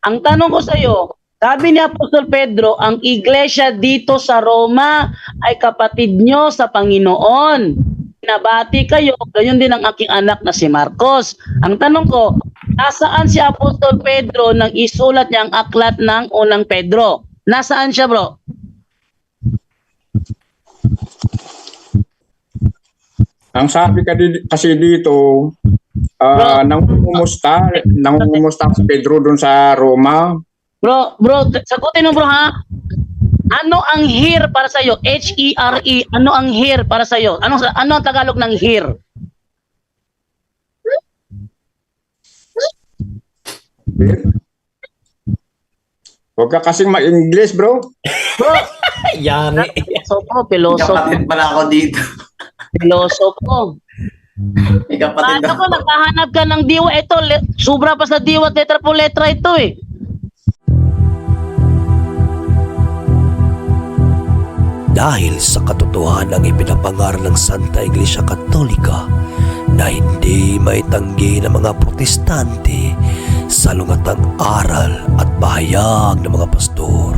Ang tanong ko sa iyo, sabi ni Apostol Pedro, ang iglesia dito sa Roma ay kapatid nyo sa Panginoon. Nabati kayo, gayon din ang aking anak na si Marcos. Ang tanong ko, nasaan si Apostol Pedro nang isulat niya ang aklat ng unang Pedro? Nasaan siya, bro? Ang sabi kasi dito, nangungumusta si Pedro doon sa Roma. Bro, sagutin mo bro ha. Ano ang here para sa iyo? H-E-R-E. Ano ang here para sa iyo? Ano ang Tagalog ng here? Huwag ka kasing ma-English, bro. Bro, Yari. Piloso. Kapatid pala ako dito. Piloso po. Kapatid Paano ko naghahanap ka ng diwa? Ito, sobra pa sa diwa at letra po letra ito eh. Dahil sa katotohanang ipinapangaral ng Santa Iglesia Katolika na hindi maitanggi ng mga protestante sa lungatang aral at bahayag ng mga pastor.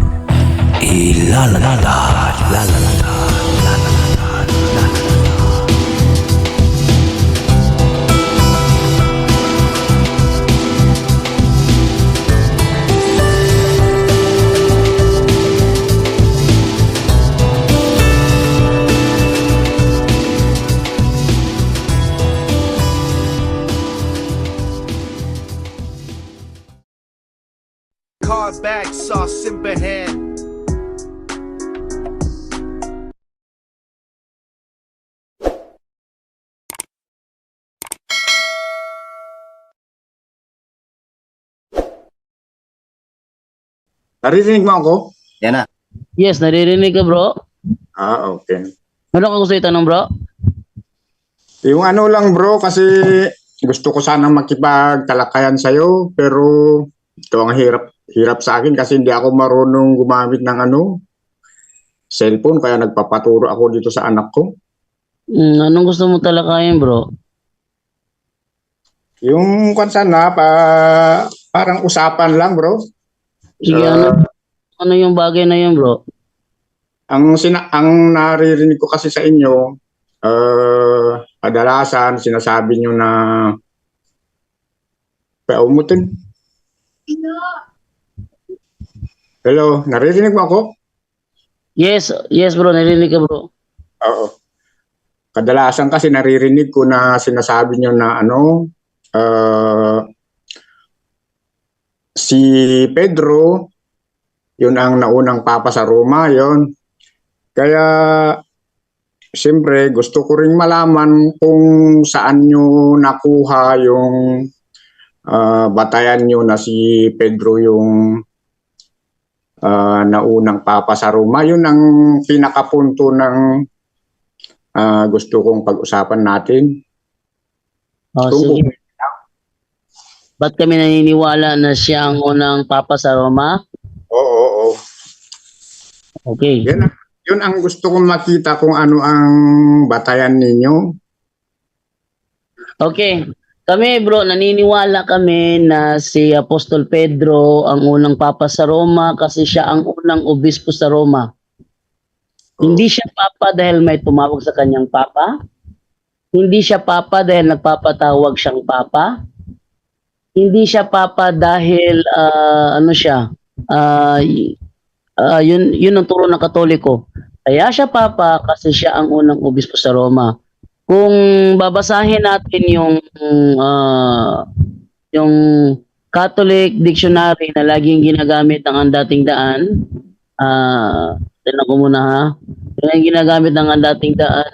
Car back, sauce Simbahan. Naririnig mo ako? Yan na. Yes, naririnig ka bro. Okay. Ano ka gusto itanong bro? Yung ano lang, bro, kasi gusto ko sanang makipagtalakayan sa'yo, pero ito ang hirap sa akin kasi hindi ako marunong gumamit ng cellphone, kaya nagpapaturo ako dito sa anak ko. Anong gusto mo talakayin bro? Yung kansan na, parang usapan lang, bro. Sige, ano yung bagay na yun bro? Ang naririnig ko kasi sa inyo, kadalasan sinasabi nyo na paumutin. Hello, naririnig mo ako? Yes bro, naririnig ka bro. Oo. Kadalasan kasi naririnig ko na sinasabi nyo na si Pedro, yun ang naunang papa sa Roma, yun. Kaya, siyempre, gusto ko ring malaman kung saan nyo nakuha yung batayan nyo na si Pedro yung naunang papa sa Roma. Yun ang pinakapunto ng gusto kong pag-usapan natin. Sige. Ba't kami naniniwala na siya ang unang papa sa Roma? Oo. Okay. Yun ang gusto kong makita kung ano ang batayan ninyo. Okay. Kami bro, naniniwala kami na si Apostol Pedro ang unang papa sa Roma kasi siya ang unang obispo sa Roma. Hindi siya papa dahil may tumawag sa kanyang papa. Hindi siya papa dahil nagpapatawag siyang papa. Hindi siya papa dahil yun ang turo ng Katoliko. Kaya siya papa kasi siya ang unang obispo sa Roma. Kung babasahin natin yung Catholic Dictionary na laging ginagamit ng Dating Daan, tignan ko muna ha. Yung ginagamit ng Dating Daan,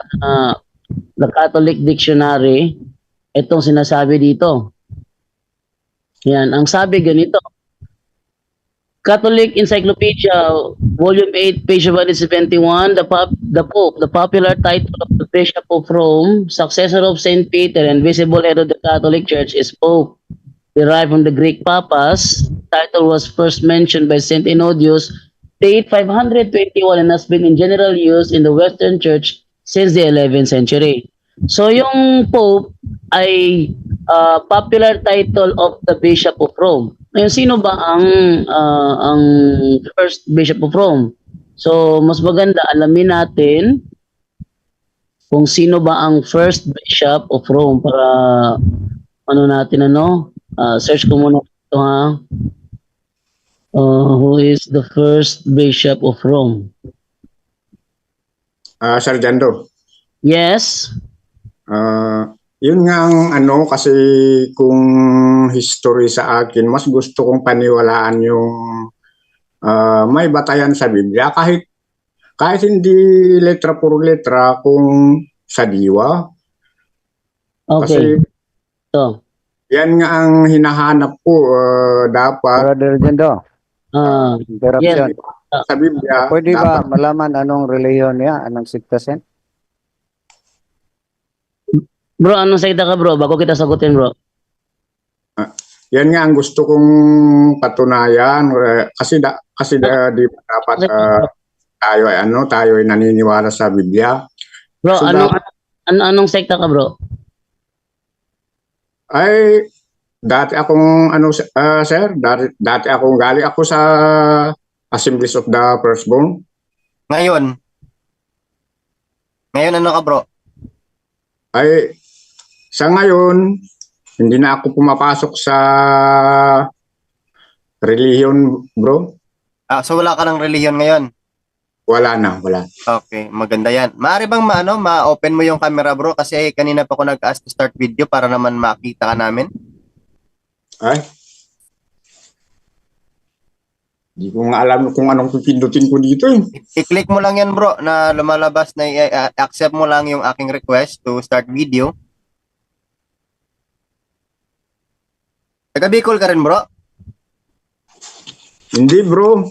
the Catholic Dictionary, itong sinasabi dito. Yan, ang sabi ganito. Catholic Encyclopedia, Volume 8, page 171, the Pope, the popular title of the Bishop of Rome, successor of Saint Peter and visible head of the Catholic Church is Pope. Derived from the Greek papas, title was first mentioned by Saint Ennodius, date 521 and has been in general use in the Western Church since the 11th century. So yung Pope ay popular title of the Bishop of Rome. Ngayon, sino ba ang first Bishop of Rome? So, mas maganda alamin natin kung sino ba ang first Bishop of Rome para search ko muna ito ha. Who is the first Bishop of Rome? Sargento. Yes. Yun nga ang kasi kung history sa akin, mas gusto kong paniwalaan yung may batayan sa Biblia kahit hindi letra por letra kung sa diwa. Okay. Kasi So, yan nga ang hinahanap ko dapat Brother Jendo, interruption. sa Biblia. Pwede ba dapat, malaman anong reliyon niya? Anong siktasin? bro, anong salita ka bro? Bago kita sagutin bro. yan nga ang gusto kong patunayan kasi di ba dapat tayo ay naniniwala sa Biblia. Bro, So, anong sekta ka bro? Ay dati akong sir, dati akong galing ako sa Assemblies of the Firstborn. Ngayon ano ka bro? Ay sa ngayon hindi na ako pumapasok sa relihiyon, bro. So wala ka ng relihiyon ngayon? Wala. Okay, maganda yan. Maaari bang ma-open mo yung camera bro? Kasi kanina pa ako nag-ask to start video para naman makita ka namin. Ay. Di ko nga alam kung anong pipindutin ko dito eh. I-click mo lang yan bro na lumalabas na accept mo lang yung aking request to start video. Taga-Bicol ka rin bro? Hindi bro.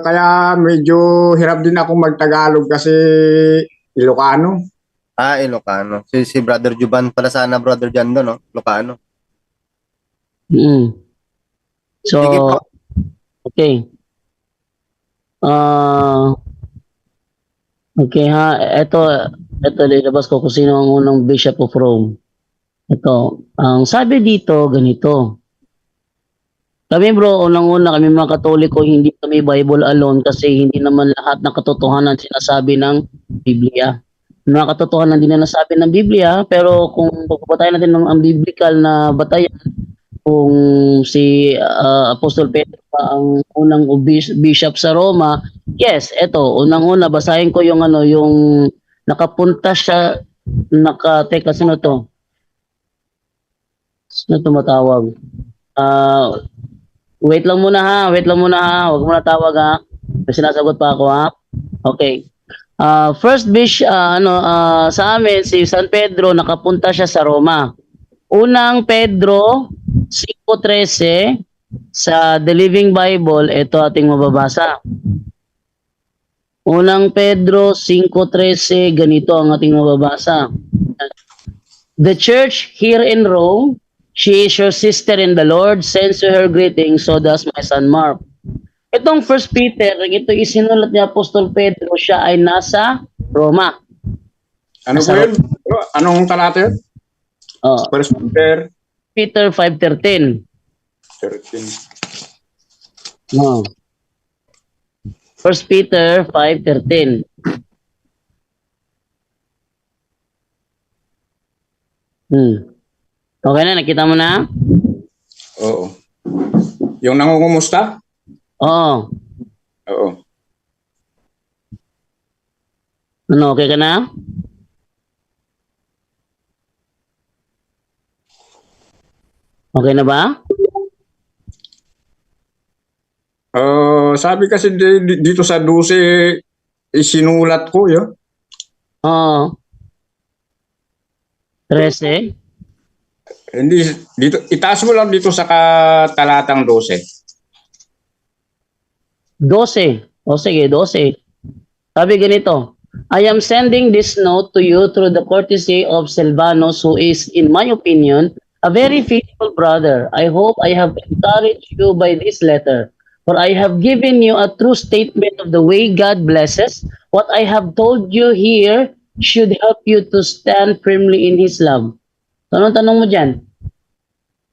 Kaya medyo hirap din akong magtagalog kasi Ilocano. Ilocano. Si Brother Juban pala sana Brother Jando, no? Ilocano. So, Sige po. okay. Okay ha, ito nilabas ko kung sino ang unang Bishop of Rome. Ito, ang sabi dito, ganito. Kami bro, unang-una kami mga Katoliko, hindi kami Bible alone kasi hindi naman lahat ng katotohanan sinasabi ng Biblia. Mga katotohanan din na nasabi ng Biblia, pero kung pagpapatayin natin ng ang biblical na batayan, kung si Apostol Pedro pa ang unang bishop sa Roma, yes, eto, unang-una basahin ko yung yung nakapunta siya, teka, sino to? Sino tumatawag? Wait lang muna ha, huwag mo na tawag ha. May sinasagot pa ako ha. Okay. First bishop, sa amin, si San Pedro, nakapunta siya sa Roma. Unang Pedro 5:13 sa The Living Bible, ito ating mababasa. Unang Pedro 5:13, ganito ang ating mababasa. The church here in Rome, she is your sister in the Lord, sends you her greetings, so does my son Mark. Itong First Peter, ito isinulat ni Apostol Pedro, siya ay nasa Roma. Ano po yun? Anong talata yun? First Peter 5:13. 13. No. First Peter 5:13. Okay na, nakita mo na? Oo. Yung nangungumusta? Oo. Oo. Ano, okay ka na? Okay na ba? Sabi kasi dito sa 12, isinulat ko yun. Oo. 13? Hindi, dito, itaas mo lang dito sa talatang 12. 12. O sige, 12. Sabi ganito, I am sending this note to you through the courtesy of Silvanus, who is, in my opinion, a very faithful brother. I hope I have encouraged you by this letter, for I have given you a true statement of the way God blesses. What I have told you here should help you to stand firmly in His love. So, anong tanong mo dyan?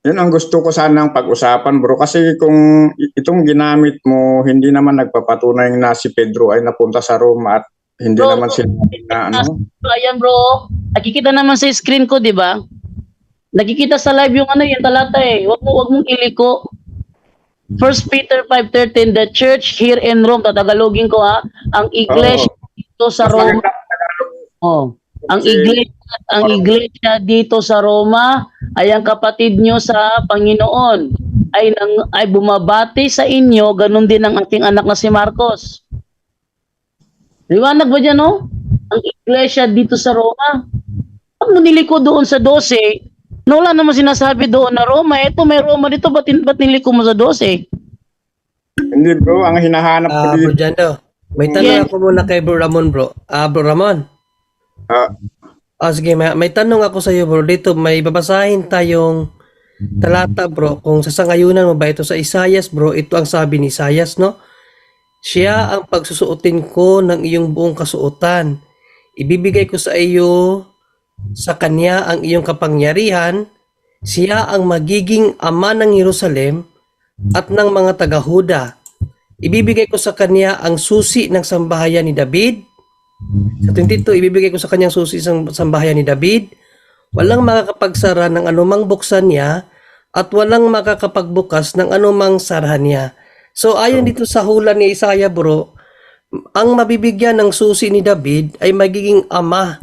Yun ang gusto ko sanang pag-usapan, bro. Kasi kung itong ginamit mo, hindi naman nagpapatunay na si Pedro ay napunta sa Roma at hindi Bro, naman sila na ano. Ayan bro, nakikita naman sa screen ko, di ba? Nakikita sa live yung ano, yung talata eh. Wag mong iliko. 1 Peter 5:13, the church here in Rome, tatagalogin ko ha, ang iglesia dito sa Mas Roma. maganda Tagalog. Oh, ang Kasi- iglesia dito sa Roma ay ang kapatid nyo sa Panginoon. Ay bumabati sa inyo, ganun din ang ating anak na si Marcos. Liwanag ba dyan, no? Ang iglesia dito sa Roma. Pag mo niliko doon sa 12, no, wala naman sinasabi doon na Roma. Ito may Roma dito, ba't niliko mo sa 12? Hindi bro, ang hinahanap ko Bro dito. Jando, may tanong ako muna kay Bro Ramon, bro. Bro Ramon. Sige, may tanong ako sa iyo, bro. Dito, may babasahin tayong talata, bro. Kung sasangayunan mo ba ito sa Isayas, bro, ito ang sabi ni Isayas, no? Siya ang pagsusuotin ko ng iyong buong kasuotan. Ibibigay ko sa iyo sa kanya ang iyong kapangyarihan. Siya ang magiging ama ng Jerusalem at ng mga taga-Huda. Ibibigay ko sa kanya ang susi ng sambahayan ni David. Sa 22, ibibigay ko sa kanyang susi ng sambahayan ni David. Walang makakapagsara ng anumang buksan niya at walang makakapagbukas ng anumang sarahan niya. So ayon dito sa hula ni Isaiah, bro, ang mabibigyan ng susi ni David ay magiging ama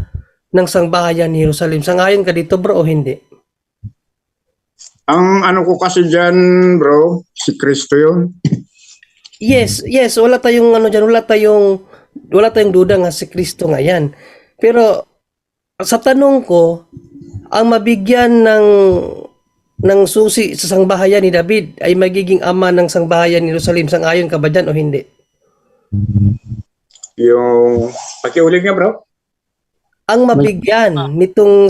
ng sangbahayan ni Jerusalem. Sangayon ka dito, bro, o hindi? Ang ano ko kasi dyan, bro, si Kristo yun. Yes, wala tayong ano diyan, wala tayong duda nga si Kristo nga yan. Pero sa tanong ko, ang mabigyan ng susi sa sangbahayan ni David ay magiging ama ng sangbahayan ni Jerusalem. Sangayon ka ba dyan o hindi? Yung, pakiulit nga bro. Ang mabigyan nitong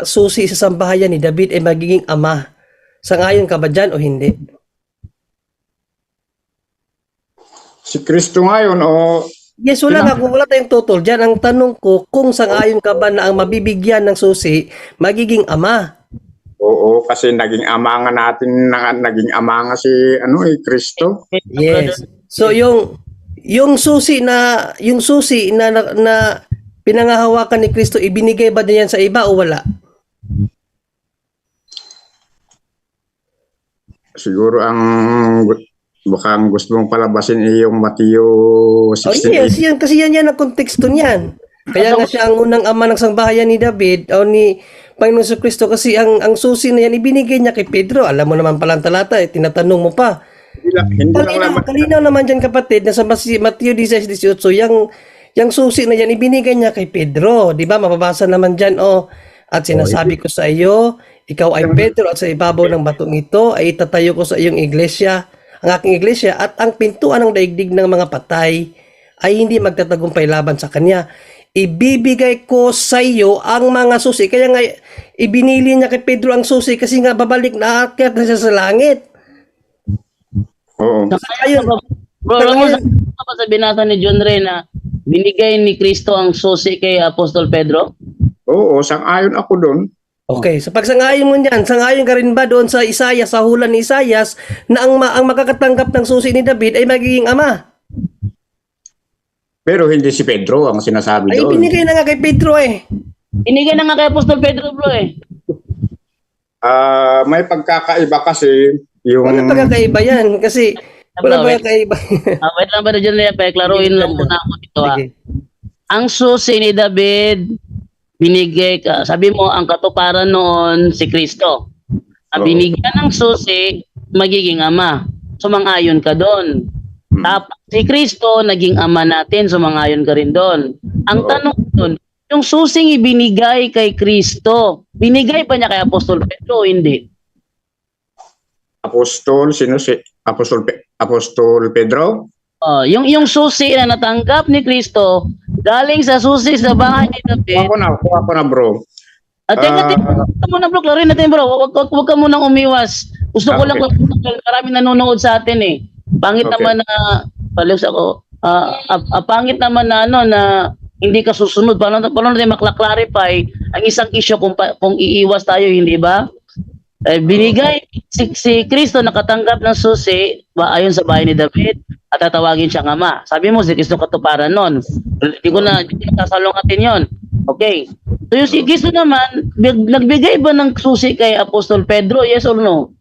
susi sa sambahayan ni David ay magiging ama. Sangayon ka ba dyan o hindi? Si Kristo ngayon o Yes, wala tayong tutol dyan. Ang tanong ko, kung sangayon ka ba na ang mabibigyan ng susi, magiging ama? oo, kasi naging ama nga natin, naging ama nga si Kristo. Yes. So yung susi na pinangahawakan ni Kristo, ibinigay ba niyan sa iba o wala? Siguro baka gusto mong palabasin yung Mateo Oh 16. yes, yan kasi yan ang konteksto niyan. Kaya nga siya ang unang ama ng sangbahayan ni David o ni Panginoon sa Kristo kasi ang susi na yan ibinigay niya kay Pedro. Alam mo naman pala ang talata, tinatanong mo pa. Hindi lang naman. Kalinaw naman dyan kapatid na sa Mateo 16:18 yung susi na yan ibinigay niya kay Pedro. Di ba? Mababasa naman dyan at sinasabi ko sa iyo, ikaw ay Pedro at sa ibabaw ng batong ito ay itatayo ko sa iyong iglesia, ang aking iglesia at ang pintuan ng daigdig ng mga patay ay hindi magtatagumpay laban sa kanya. Ibibigay ko sa iyo ang mga susi. Kaya nga ibinili niya kay Pedro ang susi kasi nga babalik na aakyat na siya sa langit. Oo. Ayun, bro, alam mo sa binasa ni John Ray na binigay ni Kristo ang susi kay Apostol Pedro? Oo, sang-ayon ako doon. Okay, sa pagsangayon mo niyan, sangayon ka rin ba doon sa Isayas, sa hula ni Isayas, na ang makakatanggap ng susi ni David ay magiging ama? Pero hindi si Pedro ang sinasabi Ay, doon. binigay na nga kay Pedro eh. Binigay na nga kay Apostol Pedro, bro eh. May pagkakaiba kasi yung Wala pagkakaiba yan, kasi wala pagkakaiba. Wait lang ba na John Ray? Paklaruin lang muna ako dito ha. Sige. Ang susi ni David, binigay ka, sabi mo, ang katuparan noon si Kristo. Ang Oo. binigyan ng susi, magiging ama. Sumang-ayon ka doon. Tapos si Kristo, naging ama natin, sumang-ayon ka rin doon. Ang Oo. tanong doon, yung susing ibinigay kay Kristo, binigay pa niya kay Apostol Pedro o hindi? Apostol, sino si Apostol Pedro? Yung susi na natanggap ni Kristo, galing sa susi sa bahay ni David. Kuha ko na bro. At teka, muna bro, klarin natin bro, wag ka munang umiwas. Gusto ko lang, maraming nanonood sa atin eh. Pangit Okay. naman na, palos ako, pangit naman na na hindi ka susunod. Paano natin makla-clarify ang isang issue kung iiwas tayo, hindi ba? Binigay si Kristo nakatanggap ng susi ayon sa bahay ni David at tatawagin siyang ama. Sabi mo si Kristo katuparan nun. Hindi ko sasalungatin yon. Okay. So yung si Kristo naman, nagbigay ba ng susi kay Apostol Pedro? Yes or no?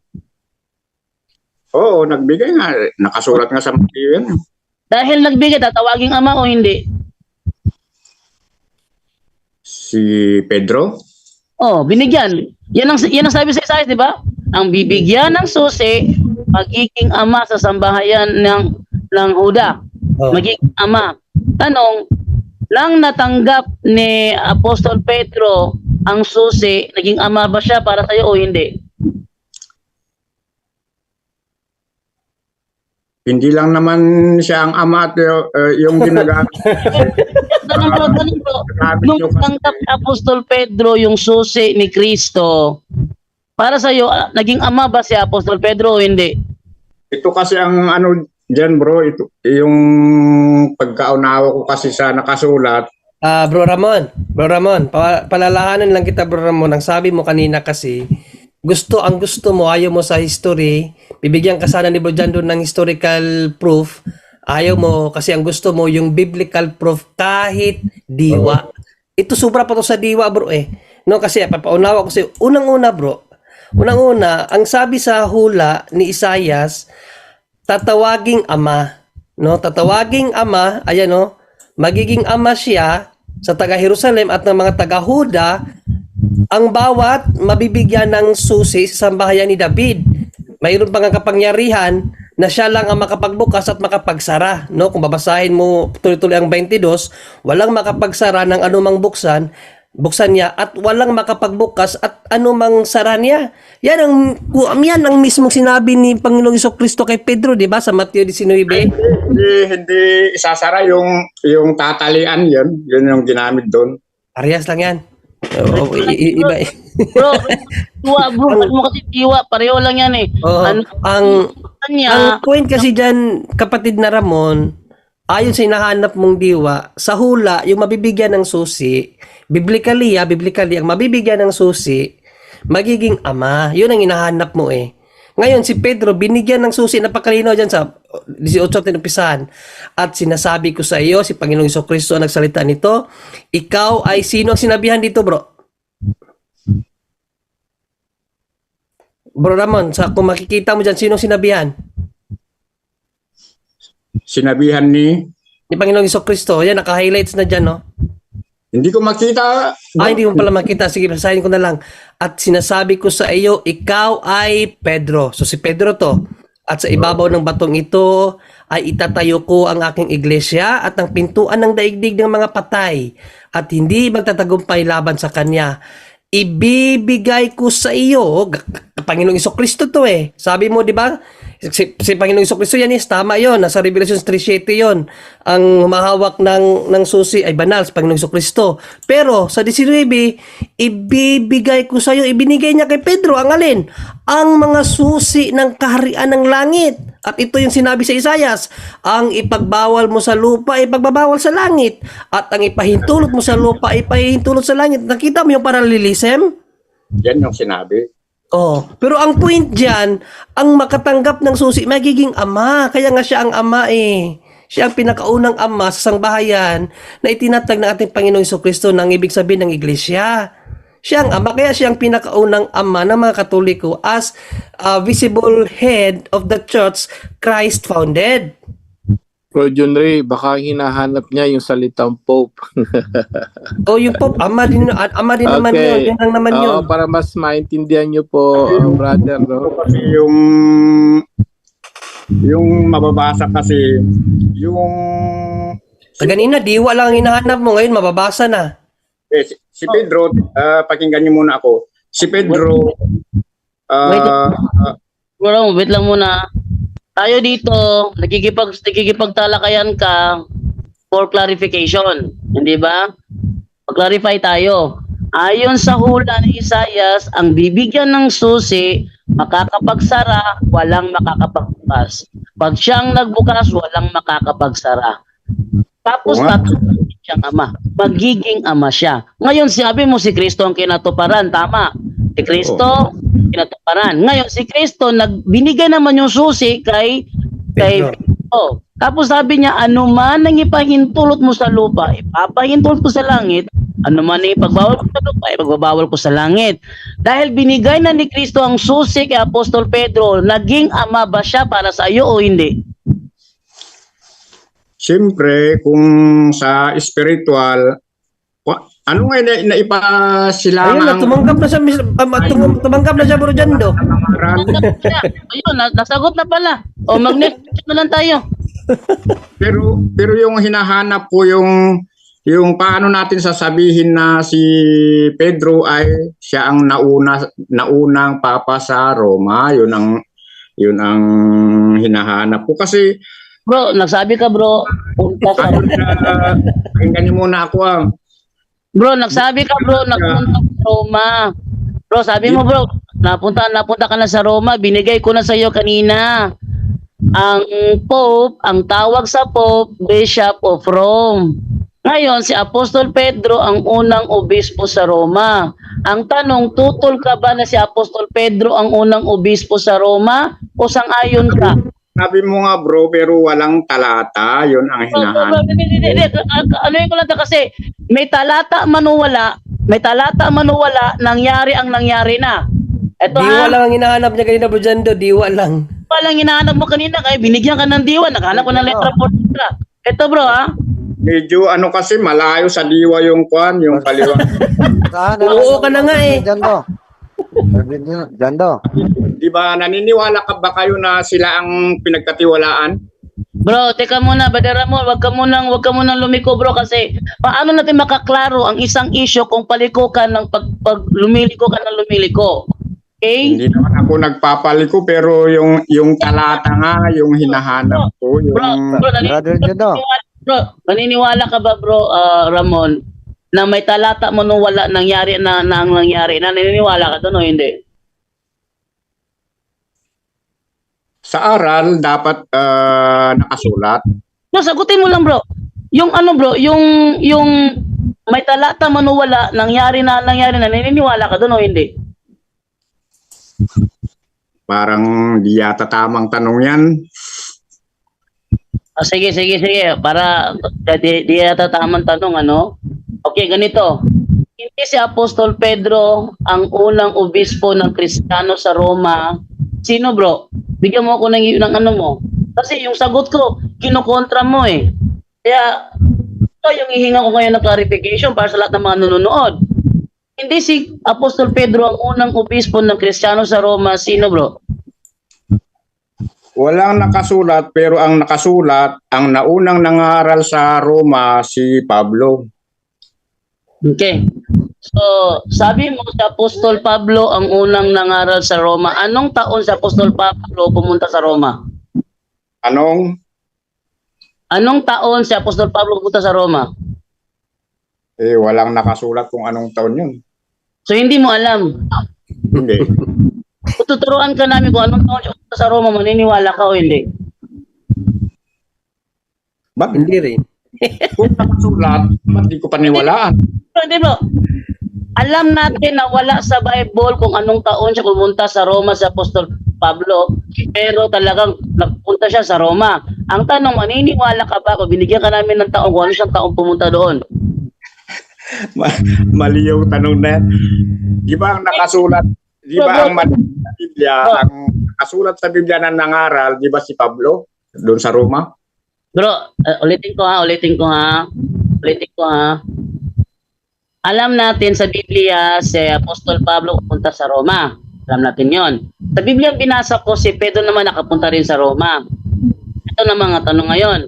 Oo, nagbigay nga. Nakasulat nga sa Mateo yan. Dahil nagbigay, tatawaging ama o hindi? Si Pedro? Oh, binigyan. Yan ang sabi sa Isaiah, di ba? Ang bibigyan ng susi, magiging ama sa sambahayan ng Huda. Oh. Magiging ama. Tanong, nang natanggap ni Apostol Pedro ang susi, naging ama ba siya para sa'yo o hindi? Hindi lang naman siya ang ama at yung ginagamit. Ganun po. Nung natanggap ni Apostol Pedro yung susi ni Kristo, para sa'yo, naging ama ba si Apostol Pedro o hindi? Ito kasi ang ano dyan bro, ito, yung pagkaunawa ko kasi sa nakasulat. Bro Ramon, palalahanan lang kita Bro Ramon, ang sabi mo kanina kasi, ang gusto mo, ayaw mo sa history, bibigyan ka sana ni Bro John doon ng historical proof, ayaw mo kasi ang gusto mo yung biblical proof kahit diwa. Ito sobra pa to sa diwa bro No, kasi papaunawa ko kasi unang-una, ang sabi sa hula ni Isaias, tatawaging ama, no? Tatawaging ama, ayan no, magiging ama siya sa taga-Jerusalem at ng mga taga-Huda, ang bawat mabibigyan ng susi sa sambahayan ni David. Mayroon pang kapangyarihan na siya lang ang makapagbukas at makapagsara, no? Kung babasahin mo tuloy-tuloy ang 22, walang makapagsara ng anumang buksan niya at walang makapagbukas at anumang sara niya. Yan ang mismong sinabi ni Panginoong Jesucristo kay Pedro, di ba? Sa Mateo 19. Hindi isasara yung tatalian yun. Yun yung ginamit doon. Parehas lang yan. Iba eh. Bro, mo kasi tiwa, pareho lang yan eh. Ang Kanya, point kasi dyan, kapatid na Ramon, ayon sa hinahanap mong diwa, sa hula, yung mabibigyan ng susi, biblically, ang mabibigyan ng susi, magiging ama. Yun ang hinahanap mo eh. Ngayon, si Pedro, binigyan ng susi, napakalinaw dyan sa 18 tinumpisahan. At sinasabi ko sa iyo, si Panginoong Jesucristo ang nagsalita nito, ikaw ay sino ang sinabihan dito, bro? Bro Ramon, kung makikita mo dyan, sino ang sinabihan? Sinabihan ni Panginoong Jesucristo. Yan, naka-highlights na dyan, no? hindi ko makita. Hindi mo pala makita. Sige, basahin ko na lang. At sinasabi ko sa iyo, ikaw ay Pedro. So si Pedro to. At sa ibabaw ng batong ito ay itatayo ko ang aking iglesia at ang pintuan ng daigdig ng mga patay at hindi magtatagumpay laban sa kanya. Ibibigay ko sa iyo, Panginoong Jesucristo to eh. Sabi mo, di ba? Si Panginoong Jesucristo yan is tama yon. Nasa Revelation 3:7 yon. Ang humahawak ng susi ay banal sa Panginoong Jesucristo. Pero sa 19, ibibigay ko sa iyo, ibinigay niya kay Pedro ang alin? Ang mga susi ng kaharian ng langit. At ito yung sinabi sa Isaias, ang ipagbawal mo sa lupa, ipagbabawal sa langit. At ang ipahintulot mo sa lupa, ipahintulot sa langit. Nakita mo yung parallelism? Yan yung sinabi. Oh, pero ang point diyan, ang makatanggap ng susi magiging ama. Kaya nga siya ang ama eh. Siya ang pinakaunang ama sa sangbahayan na itinatag ng ating Panginoong Jesucristo ng ibig sabihin ng iglesia. Siya ang ama, kaya siya ang pinakaunang ama ng mga Katoliko as visible head of the church Christ founded. Bro John Ray, baka hinahanap niya yung salitang Pope. Yung Pope, ama din naman Okay. yun. Yun lang naman yun. Para mas maintindihan niyo po, brother. No? Kasi yung mababasa kasi yung Kanina, diwa lang ang hinahanap mo. Ngayon, mababasa na. si Pedro, pakinggan niyo muna ako. Si Pedro wait lang muna. Tayo dito, nakikipagtalakayan ka for clarification. Hindi ba? Mag-clarify tayo. Ayon sa hula ni Isaias, ang bibigyan ng susi, makakapagsara, walang makakapagbukas. Pag siyang nagbukas, walang makakapagsara. Tapos tatawagin siyang ama. Magiging ama siya. Ngayon, sabi mo si Kristo ang kinatuparan. Tama. Si Kristo, pinatuparan. Ngayon, si Kristo, binigay naman yung susi kay Pedro. Pedro. Tapos sabi niya, ano man ang ipahintulot mo sa lupa, ipapahintulot ko sa langit. Ano man ang ipagbawal ko sa lupa, ipagbabawal ko sa langit. Dahil binigay na ni Kristo ang susi kay Apostol Pedro, naging ama ba siya para sa iyo o hindi? Siyempre, kung sa spiritual, ano nga Ayun na, naipasilangan tumanggap na siya, tumanggap na siya, Bro Jando. Ayun, nasagot na pala. O mag-next na lang tayo. pero yung hinahanap ko yung paano natin sasabihin na si Pedro ay siya ang naunang papa sa Roma, yun ang hinahanap ko kasi Bro, nagsabi ka bro, punta sa pakinggan niyo muna ako. Bro, nagsabi ka bro, nagpunta sa Roma. Bro, sabi mo bro, napunta ka na sa Roma, binigay ko na sa iyo kanina. Ang Pope, ang tawag sa Pope, Bishop of Rome. Ngayon, si Apostol Pedro ang unang obispo sa Roma. Ang tanong, tutol ka ba na si Apostol Pedro ang unang obispo sa Roma o sang-ayon ka? Sabi mo nga bro, pero walang talata, yun ang hinahanap. Ano yung kulanta kasi may talata manuwala, nangyari ang nangyari na. Ito Diwa lang ang hinahanap niya kanina, Bro Jando, diwa lang. Palang hinahanap mo kanina, kaya binigyan ka ng diwa, nakahanap ko ng letra po. Ito bro Medyo ano kasi malayo sa diwa yung yung kaliwa. Oo ka na nga eh. Jando. Di ba naniniwala ka ba kayo na sila ang pinagkatiwalaan? Bro, teka muna, Badara mo, wag ka munang lumiko bro kasi paano natin makaklaro ang isang issue kung paliko ka ng pag lumiliko ka ng lumiliko. Okay? Hindi naman ako nagpapaliko pero yung talata nga yung hinahanap ko, yung Brother Jando. Naniniwala ka ba bro, Ramon, na may talata mo nung wala nangyari na ang nangyari? Naniniwala ka doon o hindi? sa aral dapat nakasulat. No, sagutin mo lang bro. Yung ano bro, yung may talata man o wala, nangyari na, naniniwala ka doon o hindi? Parang di yata tamang tanong yan. Sige. Para di yata tamang tanong, ano? Okay, ganito. Hindi si Apostol Pedro ang unang obispo ng Kristiyano sa Roma. Sino bro? Bigyan mo ako ng ano mo. Kasi yung sagot ko, kinokontra mo eh. Kaya, ito yung hihinga ko ngayon ng clarification para sa lahat ng mga nanonood. Hindi si Apostol Pedro ang unang obispo ng Kristiyano sa Roma. Sino bro? Walang nakasulat pero ang nakasulat, ang naunang nangaral sa Roma si Pablo. Okay. So, sabi mo si Apostol Pablo ang unang nangaral sa Roma. Anong taon si Apostol Pablo pumunta sa Roma? Anong taon si Apostol Pablo pumunta sa Roma? Walang nakasulat kung anong taon yun. So, hindi mo alam. Hindi. Kung tuturuan ka namin kung anong taon siya pumunta sa Roma, maniniwala ka o hindi? Ba't Hindi rin. kung nakasulat, ba't di ko paniwalaan? Hindi bro. Alam natin na wala sa Bible kung anong taon siya pumunta sa Roma si Apostol Pablo, pero talagang nagpunta siya sa Roma. Ang tanong, maniniwala ka ba kung binigyan ka namin ng taon kung ano siyang taong pumunta doon? Mali yung tanong na yan. Di ba ang nakasulat, di ba ang mali sa Biblia, ang nakasulat sa Biblia na nangaral, di ba si Pablo doon sa Roma? Bro, ulitin ko ha. Alam natin sa Biblia si Apostol Pablo pupunta sa Roma. Alam natin yon. Sa Biblia binasa ko si Pedro naman nakapunta rin sa Roma. Ito na mga tanong ngayon.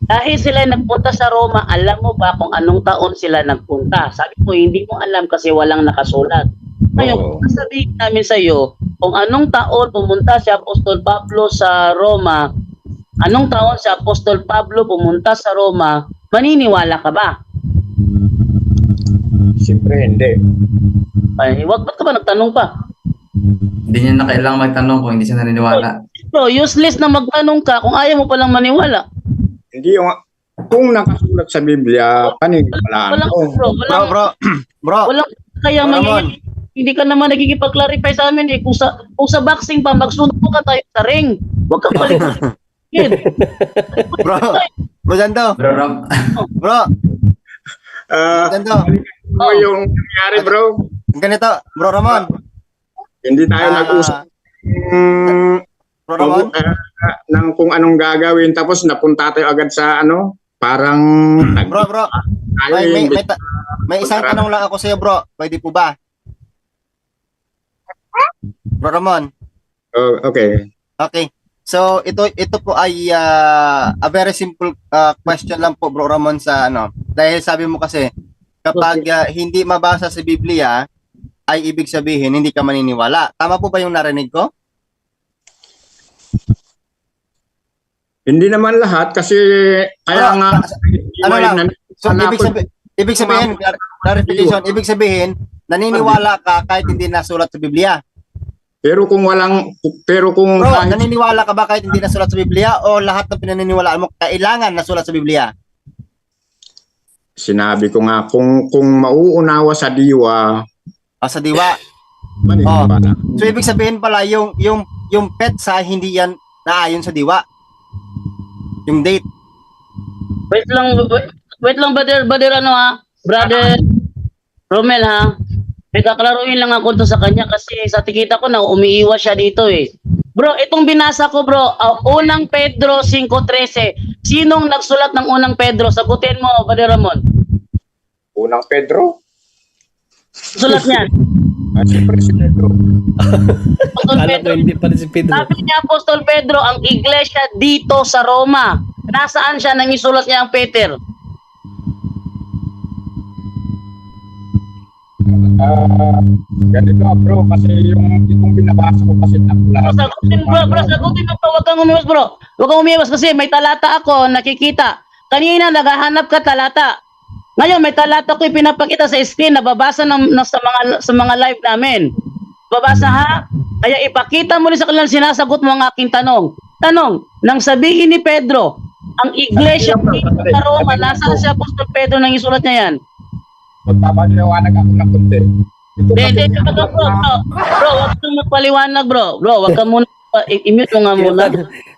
Dahil sila nagpunta sa Roma, alam mo ba kung anong taon sila nagpunta? Sabi ko, hindi mo alam kasi walang nakasulat. Ngayon, kung sabihin namin sa iyo, kung anong taon pumunta si Apostol Pablo sa Roma, anong taon si Apostol Pablo pumunta sa Roma, maniniwala ka ba? Siyempre hindi. Ay, ba't ka ba nagtanong pa? Hindi niya na kailangan magtanong kung hindi siya naniniwala. Bro, useless na magtanong ka kung ayaw mo palang maniwala. Hindi yung kung nakasulat sa Biblia, paniniwalaan Walang, ko. bro, Bro, walang kaya Ramon. mangyayari. hindi ka naman nagkikipag-clarify sa amin eh. Kung sa boxing pa, magsundo ka tayo sa ring. Huwag kang balik. Bro, Bro Jando, Bro Ram, bro, Jando, Ano yung nangyari, bro? ganito, Bro Ramon. Hindi tayo Ah, nag-usap Bro Ramon, ng kung anong gagawin. Tapos napunta tayo agad sa ano, parang bro, tayo may isang tanong lang ako sa'yo, bro. Pwede po ba? Bro Ramon. Oh, okay. Okay. So ito po ay a very simple question lang po, Bro Ramon, sa ano. Dahil sabi mo kasi kapag hindi mabasa sa Biblia ay ibig sabihin hindi ka maniniwala. Tama po ba yung narinig ko? Hindi naman lahat kasi kaya Ano, nga ano lang? So Hanapin- ibig sabihin clarification, ibig sabihin naniniwala ka kahit hindi nasulat sa Biblia. pero kung Bro, naniniwala ka ba kahit hindi nasulat sa Biblia o lahat ng pinaniniwalaan mo kailangan nasulat sa Biblia? sinabi ko nga kung mauunawa sa diwa, Sa diwa. maniniwala. So ibig sabihin pala yung petsa hindi yan naayon sa diwa. Yung date. Wait lang, brother, ano ha? Brother Romel ha? May kaklaruin lang ako to sa kanya kasi sa tikita ko na umiiwas siya dito eh. Bro, itong binasa ko bro, unang Pedro 5:13. Sinong nagsulat ng unang Pedro? Sagutin mo, Brother Ramon. Unang Pedro? Sulat niyan. Siyempre si Pedro. Apostol Kala ko Pedro. hindi pa rin si Pedro. Sabi niya Apostol Pedro, ang iglesia dito sa Roma. Nasaan siya nang isulat niya ang Peter? Ganito bro, kasi itong binabasa ko kasi Sagutin bro, sagutin mo pa, huwag kang umiwas bro. Huwag kang umiwas kasi may talata ako nakikita. Kanina naghahanap ka talata. Ngayon may talata ko ipinapakita sa screen, nababasa sa mga live namin. Babasa ha? Kaya ipakita mo rin sa kanila, sinasagot mo ang aking tanong. Tanong, nang sabihin ni Pedro, ang iglesia dito sa Roma, nasaan si Apostol Pedro nang isulat niya yan? Magpapaliwanag ako ng konti. Hindi, bro, wag kang magpaliwanag, bro. Bro, wag ka muna, i-mute mo nga muna.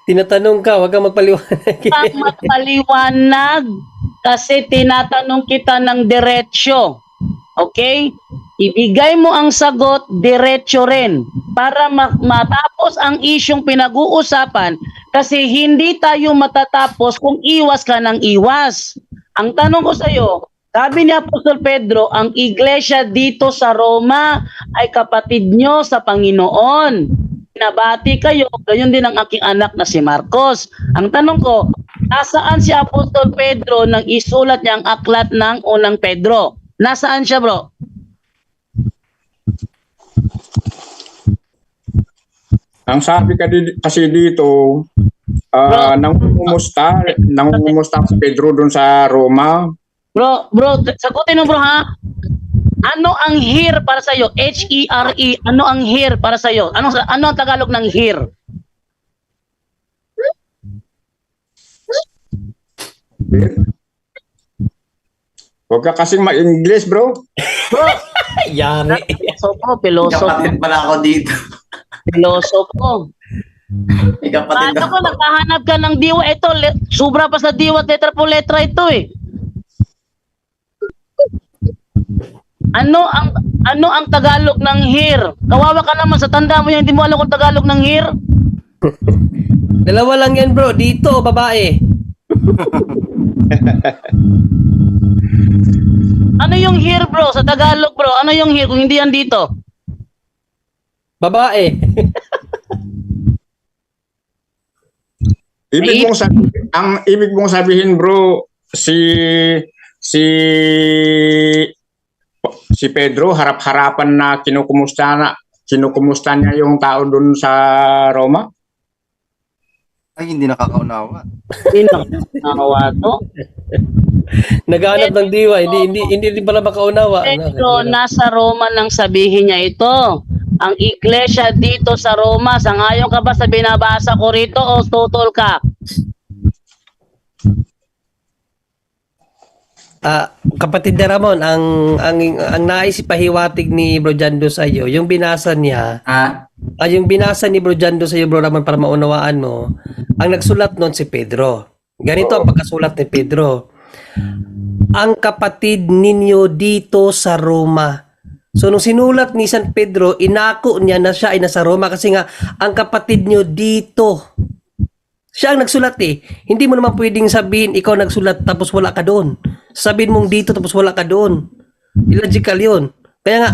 Tinatanong ka, wag kang magpaliwanag. Wag magpaliwanag kasi tinatanong kita ng diretsyo. Okay? Ibigay mo ang sagot, diretsyo rin. Para matapos ang isyong pinag-uusapan kasi hindi tayo matatapos kung iwas ka ng iwas. Ang tanong ko sa iyo, sabi ni Apostol Pedro, ang iglesia dito sa Roma ay kapatid nyo sa Panginoon. Nabati kayo, gayon din ang aking anak na si Marcos. Ang tanong ko, nasaan si Apostol Pedro nang isulat niya ang aklat ng unang Pedro? Nasaan siya, bro? Ang sabi kasi dito, nangungumusta si Pedro doon sa Roma. Bro, sagutin mo bro ha. Ano ang here para sa iyo? H-E-R-E. Ano ang here para sa iyo? Ano ang Tagalog ng here? Huwag ka kasing ma-English, bro. Bro, Yari. piloso. kapatid pala ako dito. May kapatid Paano ako. ko naghahanap ka ng diwa? Ito, sobra pa sa diwa at letra po letra ito eh. Ano ang Tagalog ng here? Kawawa ka naman sa tanda mo yan, hindi mo alam kung Tagalog ng here? Dalawa lang yan bro, dito o babae. Ano yung here bro? Sa Tagalog bro, ano yung here kung hindi yan dito? Babae. Ang ibig mong sabihin, bro, si Pedro harap-harapan na kinukumusta niya yung tao doon sa Roma. Ay, hindi nakakaunawa. Hindi nakakawa to. Naghahanap ng diwa, hindi pala makaunawa. Pedro, nasa Roma nang sabihin niya ito. Ang iglesia dito sa Roma, sangayon ka ba sa binabasa ko rito o tutol ka? Kapatid na Ramon, ang nais ipahiwatig ni Bro Jando sa iyo, yung binasa niya, yung binasa ni Bro Jando sa iyo, Bro Ramon, para maunawaan mo, ang nagsulat noon si Pedro. Ganito ang pagkasulat ni Pedro. Ang kapatid ninyo dito sa Roma. So nung sinulat ni San Pedro, inako niya na siya ay nasa Roma kasi nga ang kapatid niyo dito. Siya ang nagsulat eh. Hindi mo naman pwedeng sabihin ikaw nagsulat tapos wala ka doon. Sabihin mong dito tapos wala ka doon. Illogical yun. Kaya nga,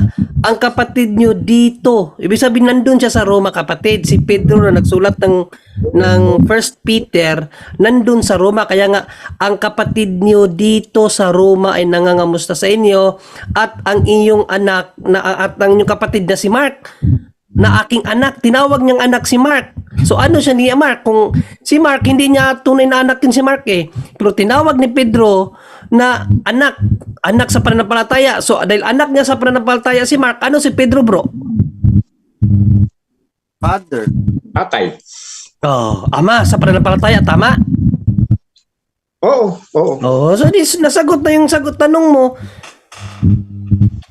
ang kapatid nyo dito, ibig sabihin nandun siya sa Roma, kapatid. Si Pedro na nagsulat ng 1 Peter, nandun sa Roma. Kaya nga, ang kapatid nyo dito sa Roma ay nangangamusta sa inyo at ang inyong anak, at ang inyong kapatid na si Mark, na aking anak, tinawag niyang anak si Mark. So ano siya ni Mark? Kung si Mark, hindi niya tunay na anak din si Mark eh. Pero tinawag ni Pedro na anak sa pananampalataya. So dahil anak niya sa pananampalataya si Mark, ano si Pedro, bro? Father. Tatay. Oh, ama sa pananampalataya, tama? Oo, oo. Oh, so nasagot na yung sagot tanong mo.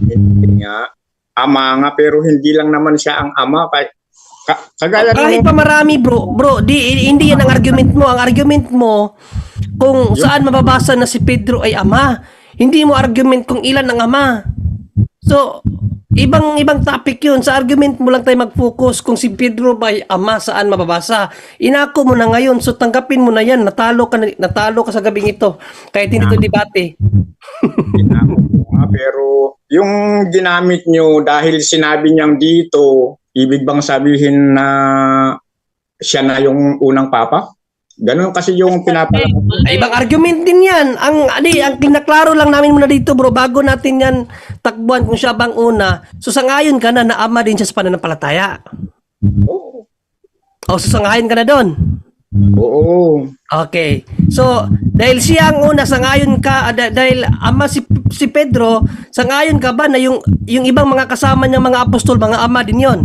Hindi nga. Ama nga, pero hindi lang naman siya ang ama. Kagaya Kahit pa marami, bro, hindi yan ang argument mo. Ang argument mo, kung saan mababasa na si Pedro ay ama. Hindi mo argument kung ilan ang ama. So, ibang topic yun. Sa argument mo lang tayo mag-focus kung si Pedro ba ay ama, saan mababasa. Inako mo na ngayon, so tanggapin mo na yan. Natalo ka sa gabing ito. Kahit hindi ito debate. Pero yung ginamit nyo dahil sinabi niyang dito, ibig bang sabihin na siya na yung unang papa? Ganun kasi yung pinapalabas. Ay, ibang argument din yan. Ang kinaklaro lang namin muna dito, bro, bago natin yan takbuhan kung siya bang una. So, sangayon ka na ama din siya sa pananampalataya. Oo. O, sangayon ka na doon. Oo. Okay. So, dahil siya ang una, sangayon ka, dahil ama si Pedro, sangayon ka ba na yung ibang mga kasama niyang mga apostol, mga ama din yon?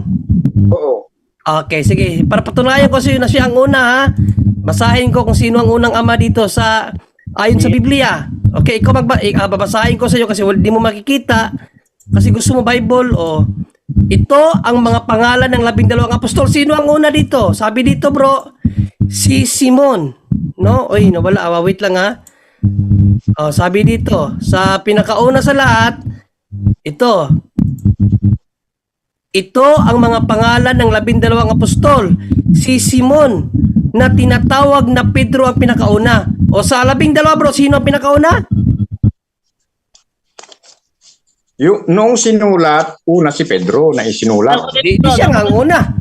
Oo. Okay, sige. Para patunayan ko sa iyo na siya ang una, ha? Basahin ko kung sino ang unang ama dito ayon sa Biblia. Okay, ikaw babasahin ko sa iyo kasi hindi mo makikita kasi gusto mo Bible o ito ang mga pangalan ng 12 apostol. Sino ang una dito? Sabi dito, bro, si Simon. No? Oy, nawala. Wait lang, ha. Oh, sabi dito, sa pinakauna sa lahat, ito ang mga pangalan ng 12 apostol. Si Simon na tinatawag na Pedro ang pinakauna. O sa 12, bro, sino ang pinakauna? Nung sinulat, una si Pedro na isinulat. Di siya nga ang una.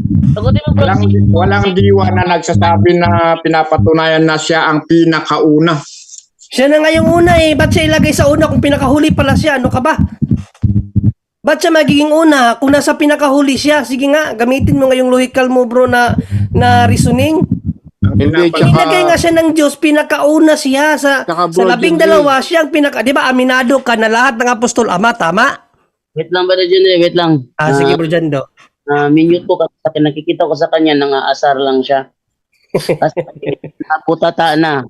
Walang diwa na nagsasabi na pinapatunayan na siya ang pinakauna. Siya na nga yung una eh. Ba't siya ilagay sa una kung pinakahuli pala siya? Ano ka ba? Ba't siya magiging una kung nasa pinakahuli siya? Sige nga, gamitin mo nga yung logical mo, bro, na reasoning. Hindi, Inilagay nga siya ng Diyos, pinakauna siya sa 12, siya ang di ba, aminado ka na lahat ng apostol ama, tama? Wait lang ba na dyan eh, wait lang. Sige, bro, Jando. Minute po kasi nakikita ko sa kanya, nangaasar lang siya. Kasi naputata na.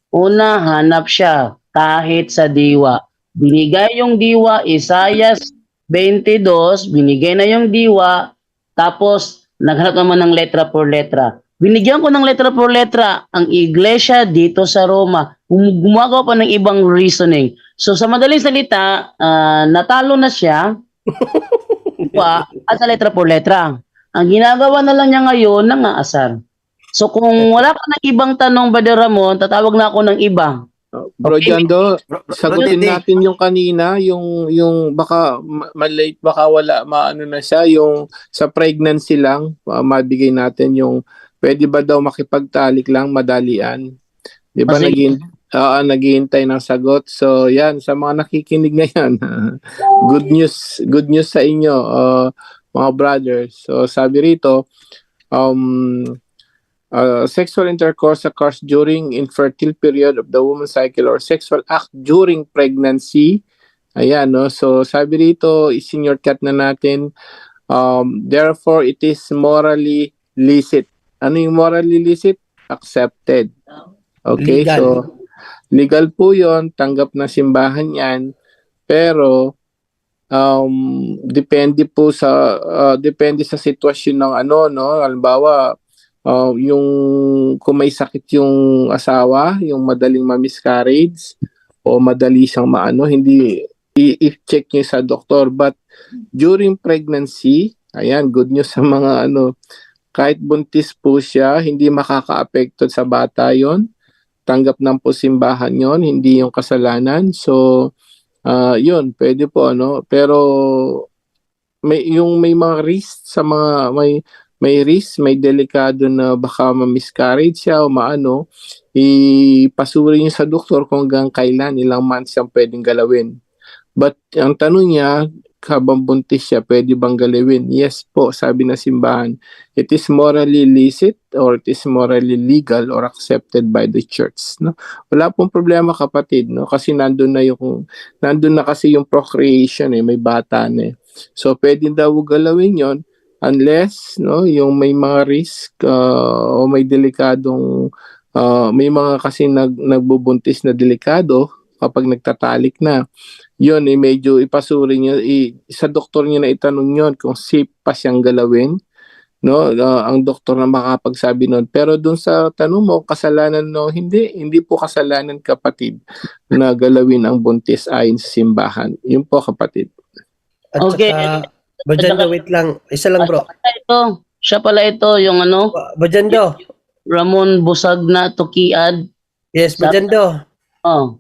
Una, hanap siya kahit sa diwa. Binigay yung diwa, Isaiah 22, binigay na yung diwa, tapos naghanap naman ng letra por letra. Binigyan ko ng letra por letra ang iglesia dito sa Roma. Gumagawa pa ng ibang reasoning. So sa madaling salita, natalo na siya at sa letra por letra. Ang ginagawa na lang niya ngayon, nangaasar. So kung wala ka ng ibang tanong, Brother Ramon, tatawag na ako ng iba. Bro Okay. Jando, sagutin natin yung kanina, yung baka malate, baka wala, maano na siya, yung sa pregnancy lang, mabigay natin yung pwede ba daw makipagtalik lang, madalian. Di ba naghihintay ng sagot? So yan, sa mga nakikinig ngayon, good news sa inyo, mga brothers. So sabi rito, sexual intercourse occurs during infertile period of the woman's cycle or sexual act during pregnancy. Ayan, no? So sabi rito, isinyortcut na natin, therefore it is morally licit. Ano yung morally licit? Accepted. Okay, Legal. so legal po yon, tanggap na simbahan yan, pero depende sa sitwasyon ng ano, no, halimbawa yung kung may sakit yung asawa, yung madaling ma-miscarriage o madali siyang maano, hindi i-check niyo sa doktor. But during pregnancy, ayan, good news sa mga ano, kahit buntis po siya, hindi makaka-apekto sa bata yon, tanggap ng po simbahan yon, hindi yung kasalanan. So yun, pwede po ano, pero may mga risk sa mga may risk, may delikado na baka ma-miscarriage siya o maano, ipasuri niyo sa doktor kung hanggang kailan, ilang months siyang pwedeng galawin. But ang tanong niya, habang buntis siya, pwede bang galawin? Yes po, sabi na simbahan. It is morally licit or it is morally legal or accepted by the church. No? Wala pong problema kapatid, no? Kasi nandun na kasi yung procreation may bata na eh. So pwede daw galawin yon unless no, yung may mga risk o may delikadong may mga kasi nagbubuntis na delikado kapag nagtatalik na. Yun, medyo ipasuri niya, sa doktor niya na itanong yun kung safe pa siyang galawin, no? Ang doktor na makapagsabi nun. Pero dun sa tanong mo, kasalanan no, hindi po kasalanan kapatid na galawin ang buntis ayon sa simbahan. Yun po kapatid. At Okay. saka, Bajando, wait lang. Isa lang bro. Siya pala ito, yung ano, Bajando. Ramon Busagna Tukiad. Yes, Bajando. Oh.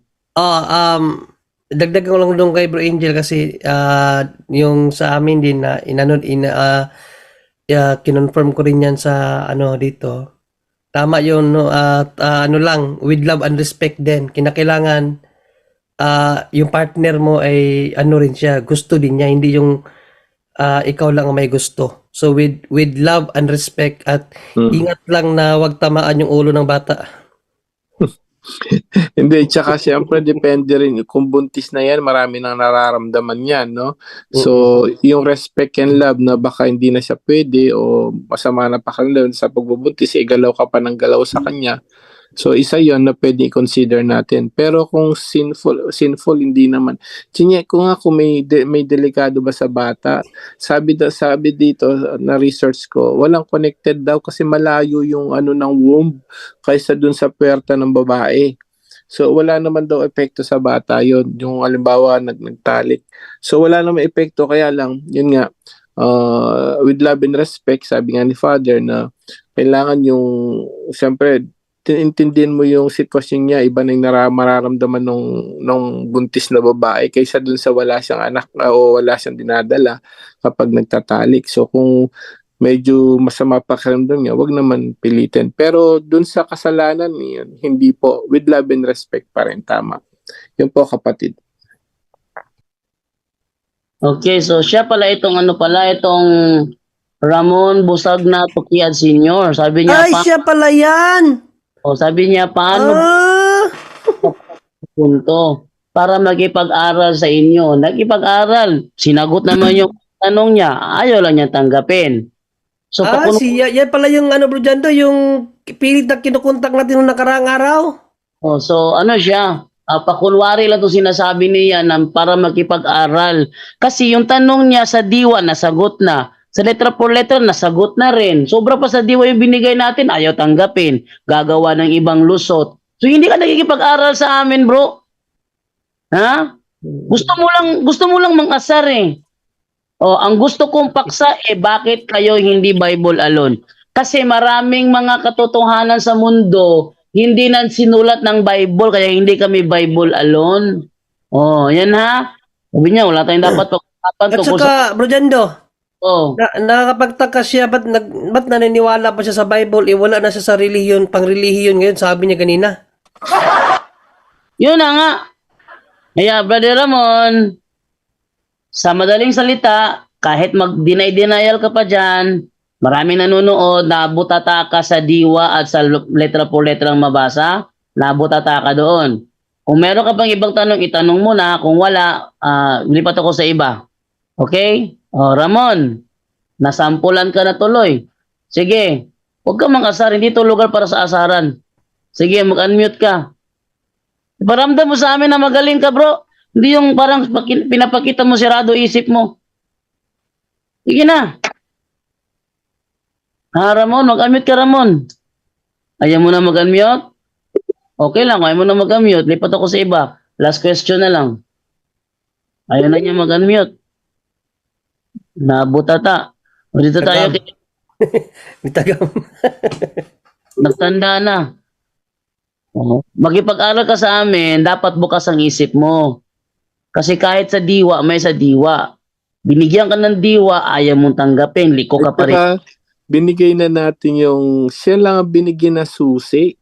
Dagdagan ko lang doon kay Bro Angel kasi yung sa amin din na kinonfirm ko rin yan sa ano dito. Tama yun, no? Ano lang, with love and respect din. Kinakailangan yung partner mo ay ano rin siya, gusto din niya, hindi yung ikaw lang ang may gusto. So with love and respect at ingat lang na wag tamaan yung ulo ng bata. Hindi, tsaka siyempre depende rin kung buntis na yan, marami nang nararamdaman yan, no? So, yung respect and love na baka hindi na siya pwede o masama na pa kanila sa pagbubuntis, galaw ka pa ng galaw sa kanya. So, isa yon na pwede i-consider natin. Pero kung sinful hindi naman. Kung may delikado ba sa bata, sabi dito na research ko, walang connected daw kasi malayo yung ano ng womb kaysa dun sa puwerta ng babae. So, wala naman daw epekto sa bata yon, yung halimbawa nagtalik. So, wala naman epekto, kaya lang, yun nga, with love and respect, sabi nga ni Father na kailangan yung, siyempre, intindihin mo yung sitwasyon niya, iba na yung mararamdaman nung buntis na babae kaysa dun sa wala siyang anak o wala siyang dinadala kapag nagtatalik. So kung medyo masama pa karamdam niya, wag naman pilitin. Pero dun sa kasalanan yun, hindi po, with love and respect pa rin, tama. Yun po kapatid. Okay, so siya pala itong Ramon Busagna Tukiad Sr. Sabi niya Ay, siya pala yan! sabi niya, paano punto para magipag-aral sa inyo? Nagipag-aral. Sinagot naman yung tanong niya. Ayaw lang niya tanggapin. So, yan pala yung Bro Jando, yung pilit na kinukontak natin noong nakaraang araw. So ano siya? Pakunwari lang itong sinasabi niya para makipag-aral. Kasi yung tanong niya sa diwa, nasagot na. Sa letra por letra, nasagot na rin. Sobra pa sa diwa yung binigay natin, ayaw tanggapin. Gagawa ng ibang lusot. So hindi ka nagkikipag-aral sa amin, bro. Ha? Gusto mo lang mang-asar eh. Ang gusto kong paksa bakit kayo hindi Bible alone? Kasi maraming mga katotohanan sa mundo, hindi na sinulat ng Bible, kaya hindi kami Bible alone. Yan ha. Sabi niya, wala tayong dapat pag-usapan. At saka, Bro Jando, nakakapagtaka siya, ba't naniniwala pa siya sa Bible? Wala na siya sa pang-relihiyon ngayon, sabi niya kanina. Yun na nga. Kaya, Brother Ramon, sa madaling salita, kahit mag-deny-denial ka pa dyan, maraming nanonood, nabutata ka sa diwa at sa letra po letrang mabasa, nabutata ka doon. Kung meron ka pang ibang tanong, itanong mo na. Kung wala, lipat ako sa iba. Okay? Ramon, nasampulan ka na tuloy. Sige, huwag ka mang-asar. Hindi ito lugar para sa asaran. Sige, mag-unmute ka. Iparamdam mo sa amin na magaling ka, bro. Hindi yung parang pinapakita mo sirado isip mo. Sige na. Ramon, mag-unmute ka, Ramon. Ayaw mo na mag-unmute? Okay lang, ayaw mo na mag-unmute. Lipat ako sa iba. Last question na lang. Ayaw na niya mag-unmute. Nabutata. O dito tayo. Bitagam. Nagtanda na. Magipag-aral ka sa amin, dapat bukas ang isip mo. Kasi kahit sa diwa, may sa diwa. Binigyan ka ng diwa, ayaw mong tanggapin, liko ka pa rin. Saka, binigay na natin yung siya lang ang binigyan na susi.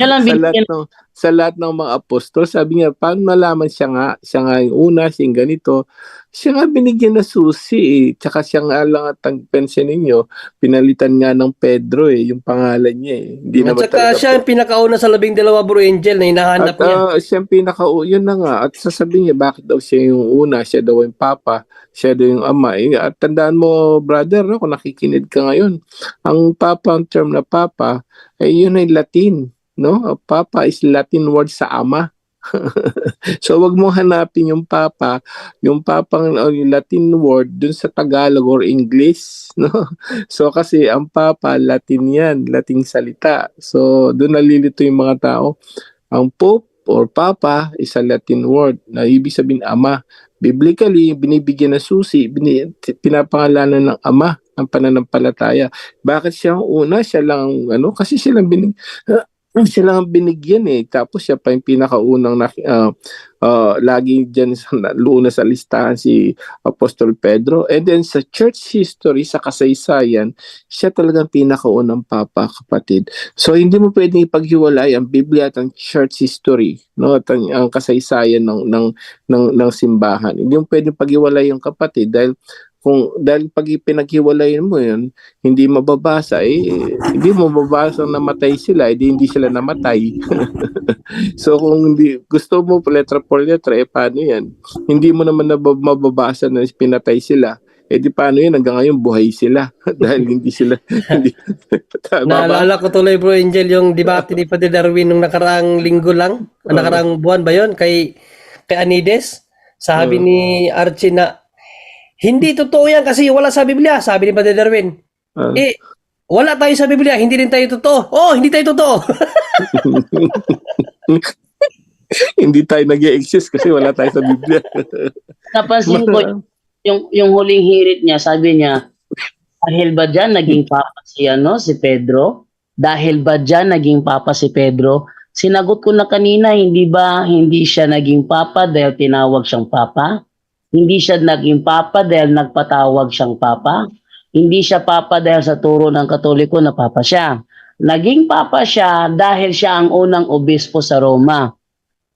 Siya lang binigyan. Sa lahat ng mga apostol, sabi niya, paano nalaman siya nga yung una, siya yung ganito. Siya nga binigyan na susi eh. Tsaka siya nga lang at ang pension ninyo, pinalitan nga ng Pedro eh, yung pangalan niya eh. Hindi At naman saka talaga siya ang pinakauna sa 12 bro angel na hinahanap at niya. siya ang yun na nga. At sasabihin niya, bakit daw siya yung una, siya daw yung papa, siya daw yung ama. At tandaan mo, brother, no, kung nakikinig ka ngayon, ang papa, ang term na papa, ay yun ay Latin. No? Papa is Latin word sa ama. So wag mo hanapin yung papa, yung Latin word dun sa Tagalog or English, no? So kasi ang papa Latin yan, Lating salita. So doon nalilito yung mga tao. Ang pope or papa is a Latin word na ibig sabihin ama. Biblically, binibigyan ng susi, pinapangalanan ng ama ang pananampalataya. Bakit siya ang una? Siya lang kasi siya lang binigyan eh. Tapos siya pa yung pinakaunang lagi dyan luna sa listahan si Apostol Pedro. And then sa church history, sa kasaysayan, siya talagang pinakaunang papa, kapatid. So hindi mo pwedeng ipaghiwalay ang Biblia at ang church history, no? At ang kasaysayan ng simbahan. Hindi mo pwedeng paghiwalay yung kapatid dahil pag pinaghiwalayin mo yun, hindi mababasa hindi mo mababasa namatay sila, hindi sila namatay. So kung gusto mo letra por letra, paano yan? Hindi mo naman mababasa na pinatay sila. Di paano yun? Hanggang ngayon buhay sila. Dahil hindi sila Naalala ko tuloy bro Angel yung debate ni Padre Darwin nung nakaraang linggo lang, nakaraang buwan ba yun kay Anides. Sabi ni Archie na hindi totoo yan kasi wala sa Biblia, sabi ni Padre Darwin. Wala tayo sa Biblia, hindi rin tayo totoo. Hindi tayo totoo. Hindi tayo nag-i-exist kasi wala tayo sa Biblia. Napansin ko yung huling hirit niya, sabi niya, dahil ba dyan naging papa si Pedro? Dahil ba dyan naging papa si Pedro? Sinagot ko na kanina, hindi siya naging papa dahil tinawag siyang papa? Hindi siya naging papa dahil nagpatawag siyang papa. Hindi siya papa dahil sa turo ng Katoliko na papa siya. Naging papa siya dahil siya ang unang obispo sa Roma.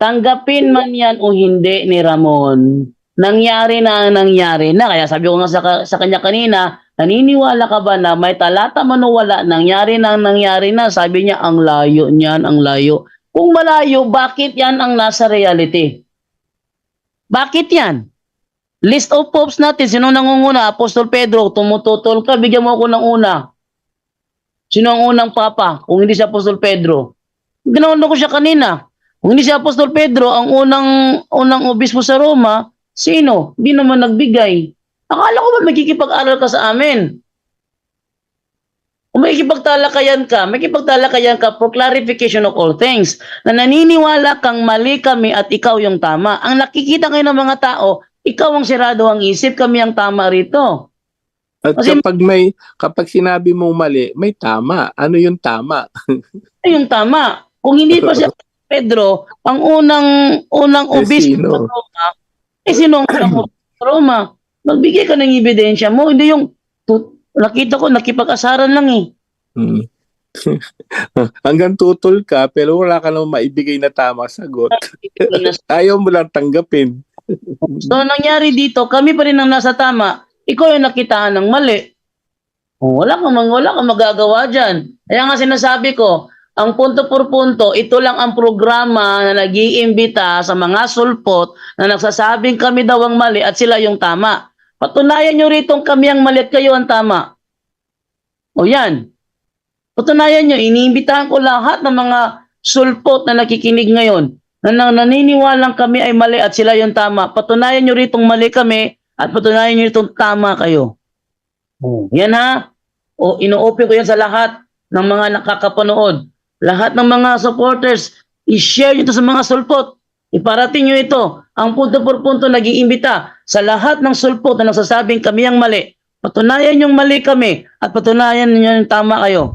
Tanggapin man yan o hindi ni Ramon, nangyari na ang nangyari na. Kaya sabi ko nga sa kanya kanina, naniniwala ka ba na may talata man o wala, nangyari na ang nangyari na? Sabi niya, ang layo niyan, ang layo. Kung malayo, bakit yan ang nasa reality? Bakit yan? List of popes natin, sino nangunguna? Apostol Pedro, tumututol ka, bigyan mo ako ng una. Sino ang unang papa? Kung hindi si Apostol Pedro. Ginawa ko siya kanina. Kung hindi si Apostol Pedro, ang unang obispo sa Roma, sino? Hindi naman nagbigay. Akala ko ba magkikipag-aral ka sa amin? Kung makikipagtalakayan ka for clarification of all things, na naniniwala kang mali kami at ikaw yung tama. Ang nakikita ngayon ng mga tao, ikaw ang sirado ang isip, kami ang tama rito. At Kasi, kapag sinabi mong mali, may tama. Ano yung tama? Ano yung tama? Kung hindi pa si Pedro, ang unang obispo sa Roma, sino ang unang obispo sa Roma? Magbigay ka ng ebidensya mo. Hindi yung, nakita ko, nakipag-asaran lang eh. Hanggang tutol ka, pero wala ka naman maibigay na tama sagot. Ayaw mo lang tanggapin. So, nangyari dito, kami pa rin ang nasa tama. Ikaw yung nakitaan ng mali. Wala kang magagawa dyan. Kaya nga sinasabi ko, ang punto por punto, ito lang ang programa na nag-iimbita sa mga sulpot na nagsasabing kami daw ang mali at sila yung tama. Patunayan nyo rito kami ang mali at kayo ang tama. O yan. Patunayan nyo, iniimbitahan ko lahat ng mga sulpot na nakikinig ngayon na naniniwalang kami ay mali at sila yung tama. Patunayan nyo ritong mali kami at patunayan nyo ritong tama kayo. Yan ha. O ino-open ko yan sa lahat ng mga nakakapanood. Lahat ng mga supporters, i-share nyo ito sa mga sulpot. Iparating nyo ito. Ang punto por punto nag-iimbita sa lahat ng sulpot na nagsasabing kami ang mali. Patunayan yung mali kami at patunayan nyo yung tama kayo.